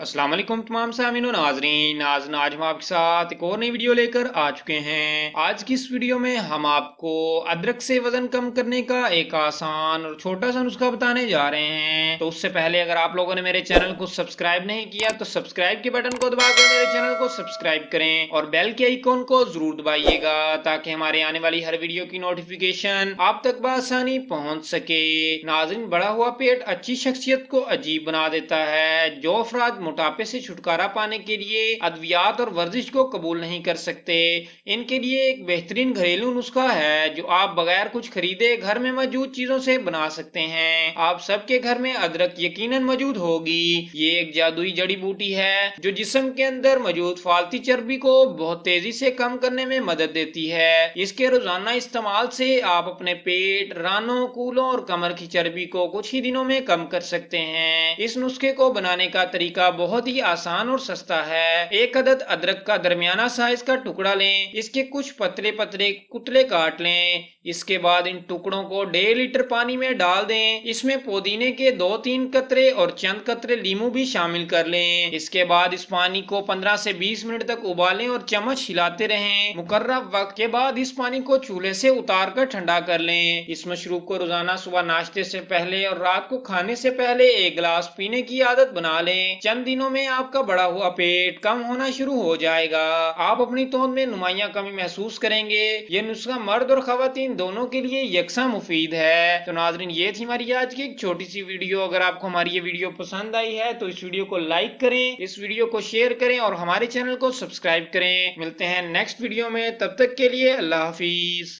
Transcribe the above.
अस्सलाम वालेकुम तमाम सामीन और नाजरीन। आज हम आपके साथ एक और नई वीडियो लेकर आ चुके हैं। आज की इस वीडियो में हम आपको अदरक से वजन कम करने का एक आसान और छोटा सा नुस्खा बताने जा रहे हैं। तो उससे पहले अगर आप लोगों ने मेरे चैनल को सब्सक्राइब नहीं किया तो सब्सक्राइब के बटन को दबाकर मेरे चैनल को सब्सक्राइब करें और बेल के आइकॉन को जरूर दबाइएगा ताकि हमारे आने वाली हर वीडियो की नोटिफिकेशन आप तक बआसानी पहुंच सके। नाजरीन, बढ़ा हुआ पेट अच्छी शख्सियत को अजीब बना देता है। जो अफराद मोटापे से छुटकारा पाने के लिए अद्वियात और वर्जिश को कबूल नहीं कर सकते, इनके लिए एक बेहतरीन घरेलू नुस्खा है जो आप बगैर कुछ खरीदे घर में मौजूद चीजों से बना सकते हैं। आप सबके घर में अदरक यकीनन मौजूद होगी। ये एक जादुई जड़ी बूटी है जो जिस्म के अंदर मौजूद फालतू चर्बी को बहुत तेजी से कम करने में मदद देती है। इसके रोजाना इस्तेमाल से आप अपने पेट, रानों, कूलों और कमर की चर्बी को कुछ ही दिनों में कम कर सकते हैं। इस नुस्खे को बनाने का तरीका बहुत ही आसान और सस्ता है। एक अदद अदरक का दरमियाना साइज का टुकड़ा लें, इसके कुछ पतले पतले कुतले काट लें। इसके बाद इन टुकड़ों को 1.5 लीटर पानी में डाल दें। इसमें पुदीने के 2-3 कतरे और चंद कतरे लीमू भी शामिल कर लें। इसके बाद इस पानी को 15 से 20 मिनट तक उबालें और चम्मच हिलाते रहें। मुकर्रर वक्त के बाद इस पानी को चूल्हे से उतार कर ठंडा कर लें। इस मशरूब को रोजाना सुबह नाश्ते से पहले और रात को खाने से पहले 1 गिलास पीने की आदत बना लें। चंद दिनों में आपका बढ़ा हुआ पेट कम होना शुरू हो जाएगा। आप अपनी तोंद में नुमाइयां कमी महसूस करेंगे। ये नुस्खा मर्द और खवातीन दोनों के लिए यकसा मुफीद है। तो नाजरीन, ये थी हमारी आज की एक छोटी सी वीडियो। अगर आपको हमारी ये वीडियो पसंद आई है तो इस वीडियो को लाइक करें, इस वीडियो को शेयर करें और हमारे चैनल को सब्सक्राइब करें। मिलते हैं नेक्स्ट वीडियो में, तब तक के लिए अल्लाह हाफिज।